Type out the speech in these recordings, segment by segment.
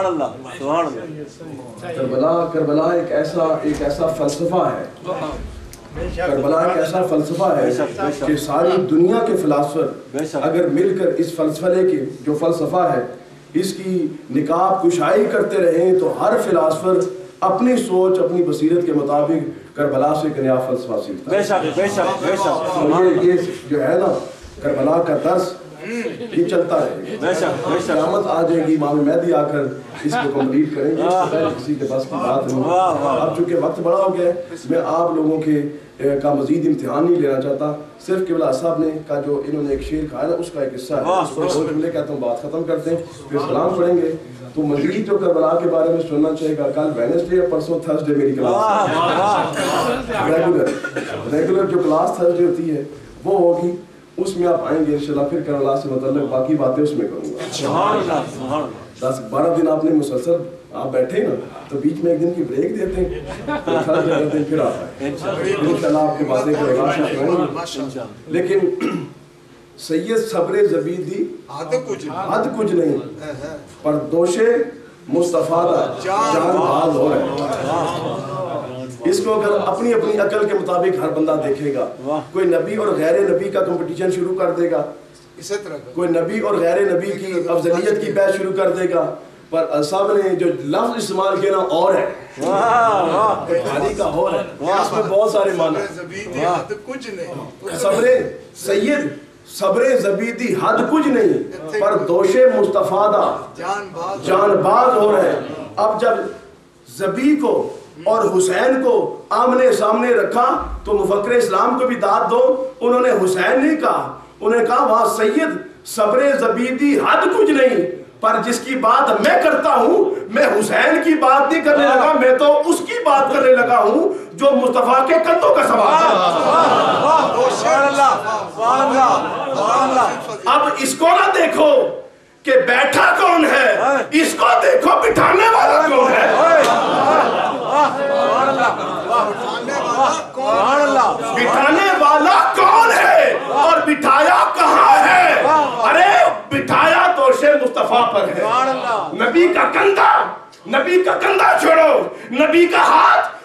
سبحان اللہ سبحان اللہ. کربلا ایک ایسا فلسفہ ہے. کربلا ایک ایسا فلسفہ ہے کہ ساری دنیا کے فلاسفر اگر مل کر اس فلسفے کے جو فلسفہ ہے اس کی نقاب کشائی کرتے رہیں تو ہر فلاسفر اپنی سوچ اپنی بصیرت کے مطابق کربلا سے ایک نیا فلسفہ سیکھتا ہے. بے شک بے شک بے شک. یہ جو ہے نا کربلا کا درس یہ چلتا ہے. قیامت آ جائے گی، امام مہدی آ کر اس کو کمپلیٹ کریں گے. اس سے پہلے کسی کے پاس کی بات نہیں. اب چونکہ وقت بڑا ہو گیا ہے میں آپ لوگوں کا مزید امتحان نہیں لینا چاہتا. صرف قبلہ صاحب نے کا جو انہوں نے ایک شعر کہا نا اس کا ایک حصہ ہے. اس پر دو جملے کہتا ہوں بات ختم کرتے ہیں پھر سلام پڑھیں گے. تو مزید جو کربلا کے بارے میں سننا چاہے گا کل وینسڈے یا پرسوں تھرسڈے میری کلاس ریگولر جو کلاس تھرسڈے ہوتی ہے وہ ہوگی. اس میں آپ آئیں گے انشاءاللہ. پھر کربلا سے متعلق باقی باتیں اس میں کروں گا. 10-12 دن آپ نے مسلسل آپ بیٹھے نا تو بیچ میں ایک دن کی بریک دیتے ہیں پھر آتا ہے انشاءاللہ آپ کی باتیں کرے گا. لیکن سید صبر زبیدی حد کچھ نہیں پر دوش مصطفیٰ جان باز ہو رہے. اس کو اگر اپنی اپنی عقل کے مطابق ہر بندہ دیکھے گا. کوئی نبی اور غیر نبی کا کمپٹیشن شروع کر دے گا، کوئی نبی اور غیر نبی کی افضلیت کی بحث شروع کر دے گا. پر صاحب نے جو لفظ استعمال کیا نا اور ہے بھاری کا اور ہے. اس میں بہت سارے معنی. صبر سید صبر زبیدی حد کچھ نہیں پر دوش مصطفیٰ جان باز ہو رہے. اب جب زبی کو اور حسین کو آمنے سامنے رکھا تو مفکر اسلام کو بھی داد دو. انہوں نے حسین نہیں کہا، انہوں نے کہا وہاں سید صبر زبیدی حد کچھ نہیں پر جس کی بات میں کرتا ہوں میں حسین کی بات نہیں کرنے لگا، میں تو اس کی بات کرنے لگا ہوں جو مصطفیٰ کے کندھوں کا سوال ہے. اب اس کو نہ دیکھو کہ بیٹھا کون ہے، اس کو دیکھو بٹھانے والا کون ہے. بٹھانے والا کون ہے اور بٹھایا کہاں ہے؟ ارے بٹھایا دوش مصطفیٰ پر ہے. نبی کا کندھا چھوڑو، نبی کا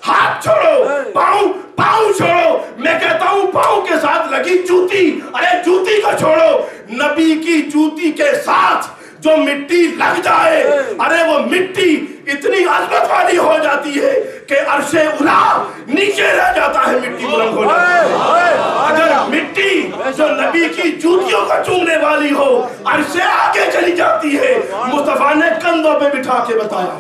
ہاتھ چھوڑو، پاؤں چھوڑو. میں کہتا ہوں پاؤں کے ساتھ لگی جوتی، ارے جوتی کو چھوڑو. نبی کی جوتی کے ساتھ جو مٹی لگ جائے ارے وہ مٹی اتنی عظمت والی ہو جاتی ہے کہ عرش اولا نیچے رہ جاتا ہے، مٹی بلند ہو جاتی ہے. اگر مٹی جو نبی کی جوتیوں کو چومنے والی ہو عرش سے آگے چلی جاتی ہے. مصطفیٰ نے کندھوں پہ بٹھا کے بتایا.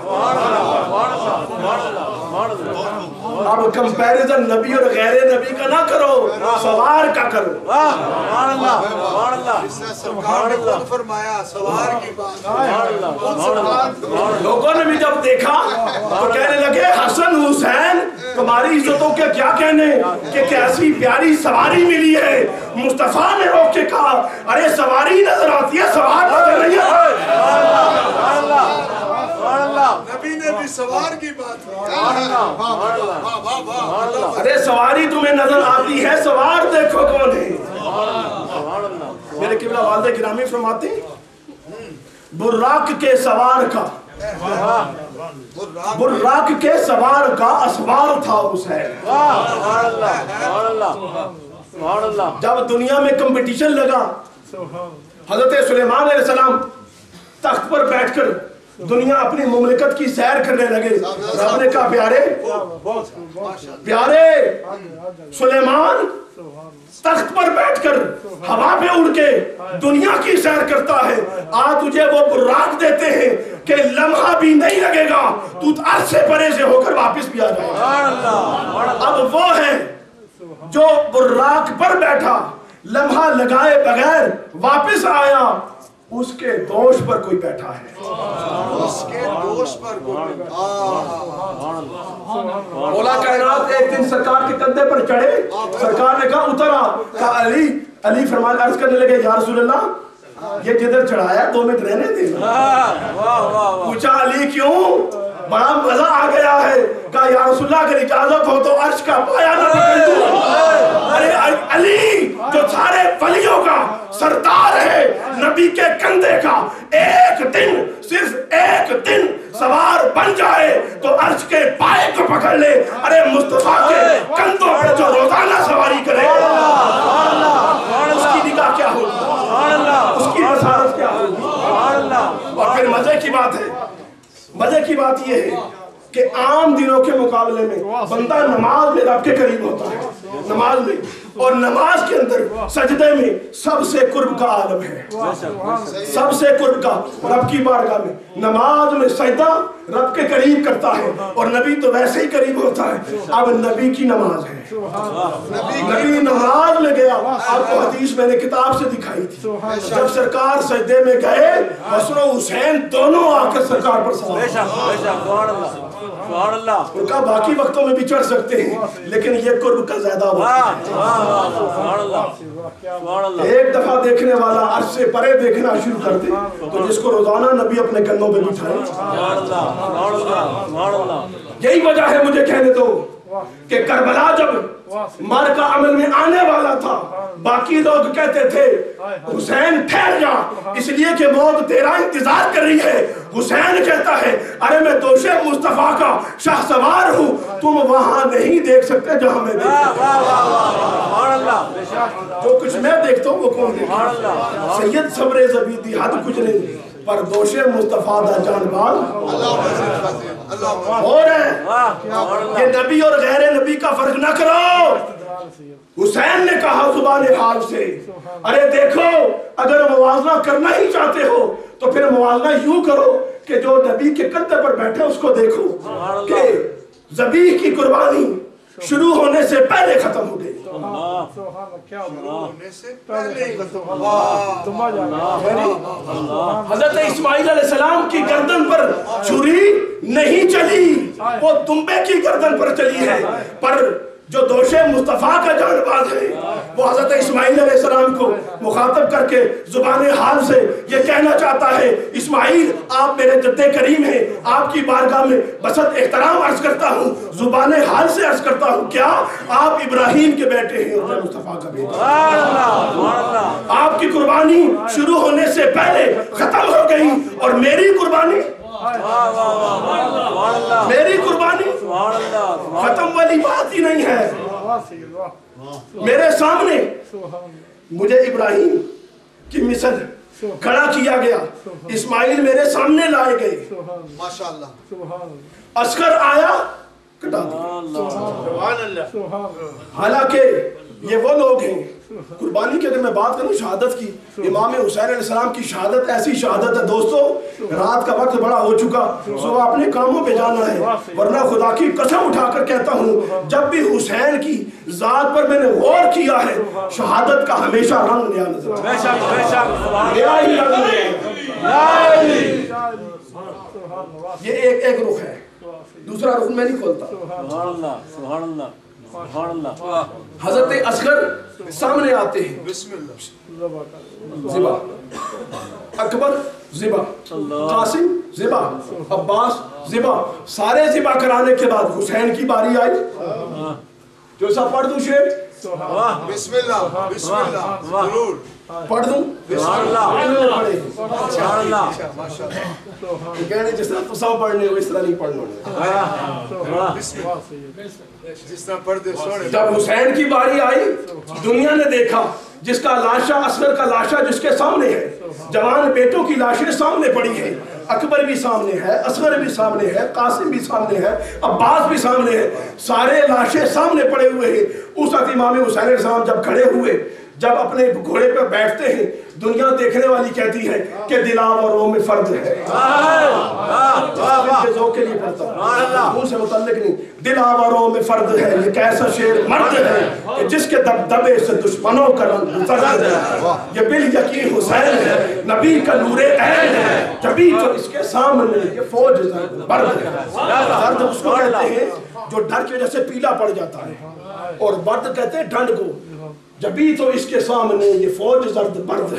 اب کمپیریزن نبی اور غیر نبی کا نہ کرو، سوار کا کرو. لوگوں نے بھی جب دیکھا تو کہنے لگے حسن حسین تمہاری عزتوں کے کیا کہنے کہ کیسی پیاری سواری ملی ہے. مصطفیٰ نے روک کے کہا ارے سواری نظر آتی ہے، سوار نظر نہیں ہے. نبی نے بھی سوار کی بات کی. ارے سواری تمہیں نظر آتی ہے، سوار دیکھو کون ہے. میرے قبلہ والد گرامی فرماتے براق کے سوار کا اسوار تھا حسین. جب دنیا میں کمپٹیشن لگا حضرت سلیمان علیہ السلام تخت پر بیٹھ کر دنیا اپنی مملکت کی سیر کرنے لگے. رب نے کہا پیارے سلیمان تخت پر بیٹھ کر ہوا پہ اڑ کے دنیا کی سیر کرتا ہے، آج تجھے وہ براق دیتے ہیں کہ لمحہ بھی نہیں لگے گا تو عرش سے پرے سے ہو کر واپس بھی آ جائے گا. اب وہ ہے جو براق پر بیٹھا لمحہ لگائے بغیر واپس آیا، اس کے دوش پر کوئی بیٹھا ہے. مولا کائنات ایک دن سرکار کے کندھے پر چڑھے، سرکار نے کہا اترا. کہا علی فرمان عرض کرنے لگے یا رسول اللہ یہ جدھر چڑھایا 2 منٹ رہنے دے. پوچھا علی کیوں؟ بڑا مزہ آ گیا ہے. کہا یا رسول اللہ اگر اجازت ہو تو عرش کا پایا نہ پکڑ دوں. ارے علی جو سارے ولیوں کا سردار ہے, نبی کے کندھے کا ایک دن, صرف ایک دن سوار بن جائے تو عرش کے پائے کو پکڑ لے. ارے مصطفیٰ کے کندھوں پر جو روزانہ سواری کرے اس کی نگاہ کیا ہوگی, اس کی بصارت کیا ہوگی. اور پھر مزے کی بات ہے, مزے کی بات یہ ہے کہ عام دنوں کے مقابلے میں بندہ نماز میں رب کے قریب ہوتا ہے, نماز میں, اور نماز کے اندر سجدے میں سب سے قرب کا عالم ہے, سب سے قرب کا رب کی بارگاہ میں. نماز میں سجدہ رب کے قریب کرتا ہے, اور نبی تو ویسے ہی قریب ہوتا ہے. اب نبی کی نماز ہے, نبی نماز میں گیا. آپ کو حدیث میں نے کتاب سے دکھائی تھی, جب سرکار سجدے میں گئے حسن و حسین دونوں آ کر سرکار پر سوار. ان کا باقی وقتوں میں بھی چڑھ سکتے ہیں لیکن یہ قرب کا زیادہ ہوتا ہے. ایک دفعہ دیکھنے والا عرش سے پرے دیکھنا شروع کر دے تو جس کو روزانہ نبی اپنے کندھوں پہ بٹھائے. یہی وجہ ہے, مجھے کہنے دو, کہ کربلا جب مر کا عمل میں آنے والا تھا باقی لوگ کہتے تھے حسین ٹھہر جا اس لیے کہ موت تیرا انتظار کر رہی ہے. حسین کہتا ہے ارے میں دوش مصطفیٰ کا شاہ سوار ہوں, تم وہاں نہیں دیکھ سکتے جہاں میں دیکھتا ہوں. جو کچھ میں دیکھتا ہوں وہ کون دیکھتا. سید صبر زبیدی حد کچھ نہیں پر دوش مصطفیٰ دا جان بال ہو رہے. یہ نبی اور غیر نبی کا فرق نہ کرو. حسین نے کہا زبان حال سے ارے دیکھو اگر موازنہ کرنا ہی چاہتے ہو تو پھر موازنہ یوں کرو کہ جو نبی کے کندھے پر بیٹھے اس کو دیکھو کہ ذبیح کی قربانی شروع ہونے سے پہلے ختم ہو گئی. حضرت اسماعیل علیہ السلام کی گردن پر چھری نہیں چلی, وہ دمبے کی گردن پر چلی ہے. پر جو دوش مصطفیٰ کا جان باز ہے وہ حضرت اسماعیل علیہ السلام کو مخاطب کر کے زبان حال سے یہ کہنا چاہتا ہے اسماعیل آپ میرے جد کریم ہیں, آپ کی بارگاہ میں بسط احترام عرض کرتا ہوں, زبان حال سے عرض کرتا ہوں کیا آپ ابراہیم کے بیٹے ہیں اور مصطفیٰ کا بیٹا. آپ کی قربانی شروع ہونے سے پہلے ختم ہو گئی اور میری قربانی ختم والی بات ہی نہیں ہے. میرے سامنے مجھے ابراہیم کی مثل کھڑا کیا گیا, اسماعیل میرے سامنے لائے گئے, اصغر آیا کٹا دیا. حالانکہ یہ وہ لوگ ہیں, قربانی کی اگر میں بات کروں شہادت کی, امام حسین علیہ السلام کی شہادت ایسی شہادت ہے دوستو, رات کا وقت بڑا ہو چکا, صبح اپنے کاموں پہ جانا ہے, ورنہ خدا کی قسم اٹھا کر کہتا ہوں جب بھی حسین کی ذات پر میں نے غور کیا ہے شہادت کا ہمیشہ رنگ نیا نظر نیا ہی رنگ. یہ ایک رخ ہے, دوسرا رخ میں نہیں کھولتا. سبحان اللہ. حضرت اصغر سامنے آتے ہیں, ذبح, اکبر ذبح, قاسم ذبح, عباس ذبح, سارے ذبح کرانے کے بعد حسین کی باری آئی. جو سا پڑھ دوں شیر, بسم اللہ بسم اللہ ضرور پڑھ دوں کہنے جس طرح تو سو پڑھنے ہو اس طرح نہیں پڑھنا. جس طرح پڑھ دے سوڑے. جب حسین کی باری آئی دنیا نے دیکھا جس کا لاشا, اصغر کا لاشا جس کے سامنے ہے, جوان بیٹوں کی لاشیں سامنے پڑی ہیں, اکبر بھی سامنے ہے, اصغر بھی سامنے ہے, قاسم بھی سامنے ہے, عباس بھی سامنے ہے, سارے لاشیں سامنے پڑے ہوئے ہیں. اس وقت امام حسین علیہ السلام جب کھڑے ہوئے, جب اپنے گھوڑے پر بیٹھتے ہیں, دنیا دیکھنے والی کہتی ہے کہ دلاوروں میں فرد ہے. ذوق کے لیے پڑھتا ہوں, ان سے متعلق نہیں. دلاوروں میں فرد ہے, یہ کیسا شیر مرد ہے کہ جس کے دبدبے سے دشمنوں کا رنگ زرد ہے. یہ بالیقین حسین ہے, نبی کا نور عین ہے, جبھی تو اس کے سامنے یہ فوج زرد برد ہے. زرد اس کو کہتے ہیں جو ڈر کی وجہ سے پیلا پڑ جاتا ہے, اور برد کہتے ہیں ڈھنڈ کو. جبھی تو اس کے سامنے یہ فوج زرد برد ہے.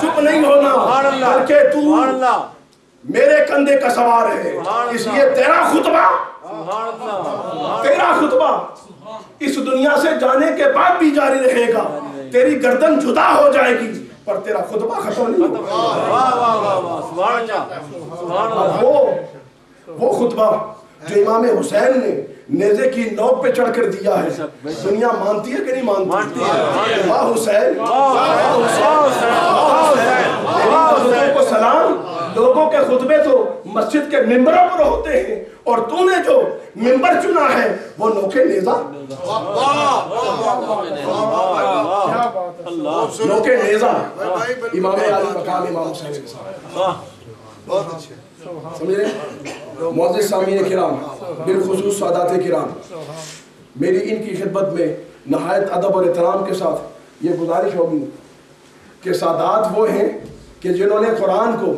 چپ نہیں ہونا، بلکہ تو میرے کندھے کا سوار ہے، اس لیے تیرا خطبہ اس دنیا سے جانے کے بعد بھی جاری رہے گا. تیری گردن جدا ہو جائے گی پر تیرا خطبہ ختم نہیں ہوگا. وہ خطبہ جو امام حسین نے نیزے کی نوک پہ چڑھ کر دیا ہے، دنیا مانتی ہے کہ نہیں مانتی؟ واہ حسین، حضرتوں کو سلام. لوگوں کے خطبے تو مسجد کے ممبروں پر ہوتے ہیں، اور تو نے جو ممبر چنا ہے وہ نوکے نیزہ، نوکے نیزہ امام علی مقام امام حسین کے ساتھ. بہت اچھے سمجھ رہے؟ معزز سامعین کرام، بالخصوص سادات کرام، میری ان کی خدمت میں نہایت ادب اور احترام کے ساتھ یہ گزارش ہوگی کہ سادات وہ ہیں کہ جنہوں نے قرآن کو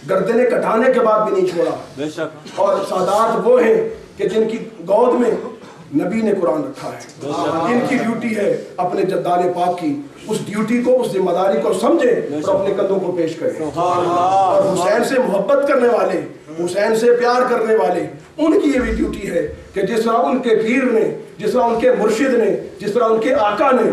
گردنیں کٹانے کے بعد بھی نہیں چھوڑا، اور سادات وہ ہیں کہ جن کی گود میں نبی نے قرآن رکھا ہے. ان کی ڈیوٹی ہے اپنے جدال پاک کی اس ڈیوٹی کو، اس ذمہ داری کو سمجھے اور اپنے کندھوں کو پیش کریں. اور حسین سے محبت کرنے والے، حسین سے پیار کرنے والے، ان کی یہ بھی ڈیوٹی ہے کہ جس طرح ان کے پیر نے، جس طرح ان کے مرشد نے، جس طرح ان کے آقا نے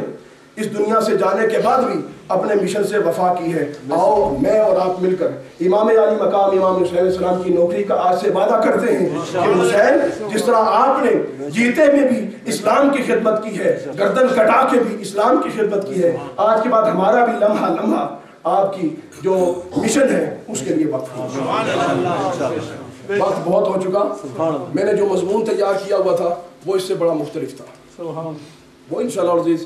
اس دنیا سے جانے کے بعد بھی اپنے مشن سے وفا کی ہے، آؤ میں اور آپ مل کر امام علی مقام امام حسین علیہ السلام کی نوکری کا آج سے وعدہ کرتے ہیں کہ حسین جس طرح آپ نے جیتے میں بھی اسلام کی خدمت کی ہے، گردن کٹا کے بھی اسلام کی خدمت کی ہے، آج کے بعد ہمارا بھی لمحہ لمحہ آپ کی جو مشن ہے اس کے لیے وقت بہت ہو چکا. میں نے جو مضمون تیار کیا ہوا تھا وہ اس سے بڑا مختلف تھا. وہ انشاءاللہ عزیز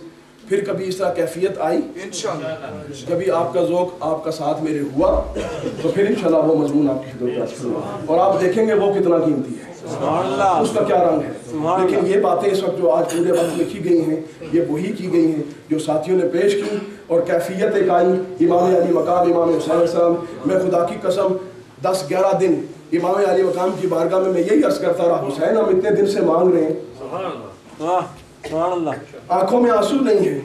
پھر کبھی اس طرح کیفیت آئی، کبھی آپ کا ذوق، آپ کا ساتھ میرے ہوا تو پھر انشاءاللہ وہ مضمون آپ کی خدمت پیش کروں گا، اور آپ دیکھیں گے وہ کتنا قیمتی ہے، اس کا کیا رنگ ہے. لیکن یہ باتیں اس وقت جو آج پورے وقت لکھی گئی ہیں یہ وہی کی گئی ہیں جو ساتھیوں نے پیش کی، اور کیفیت ایک آئی امام علی مقام امام حسین علیہ السلام. میں خدا کی قسم 10-11 دن امام علی مقام کی بارگاہ میں یہی عرض کرتا رہا، حسین ہم اتنے دن سے مانگ رہے ہیں، آنکھوں میں آنسو نہیں ہے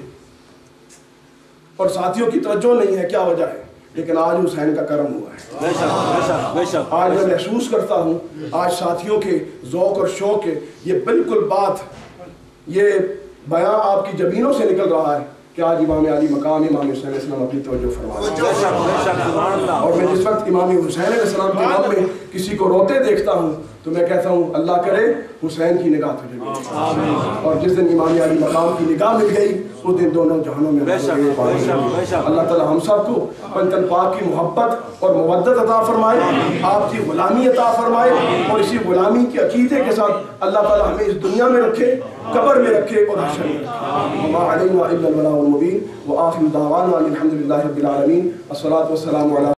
اور ساتھیوں کی توجہ نہیں ہے، کیا وجہ ہے؟ لیکن آج حسین کا کرم ہوا ہے. آج میں محسوس کرتا ہوں، آج ساتھیوں کے ذوق اور شوق کے یہ بالکل بات، یہ بیان آپ کی جبینوں سے نکل رہا ہے کہ آج امام علی مقام امام حسین علیہ السلام اپنی توجہ فرما. اور میں جس وقت امام حسین علیہ السلام کے نام میں کسی کو روتے دیکھتا ہوں تو میں کہتا ہوں اللہ کرے حسین کی نگاہ تجھے ملے، اور جس دن امام علی مقام کی نگاہ مل گئی اس دن دونوں جہانوں میں اللہ تعالی ہم سب کو پنجتن پاک کی محبت اور مودت عطا فرمائے، آپ کی غلامی عطا فرمائے، اور اسی غلامی کے عقیدے کے ساتھ اللہ تعالی ہمیں اس دنیا میں رکھے، قبر میں رکھے اور حشر میں رکھے. وما علینا الا البلاغ المبین، وآخر دعوانا الحمد للہ رب العالمین. الصلاۃ والسلام علی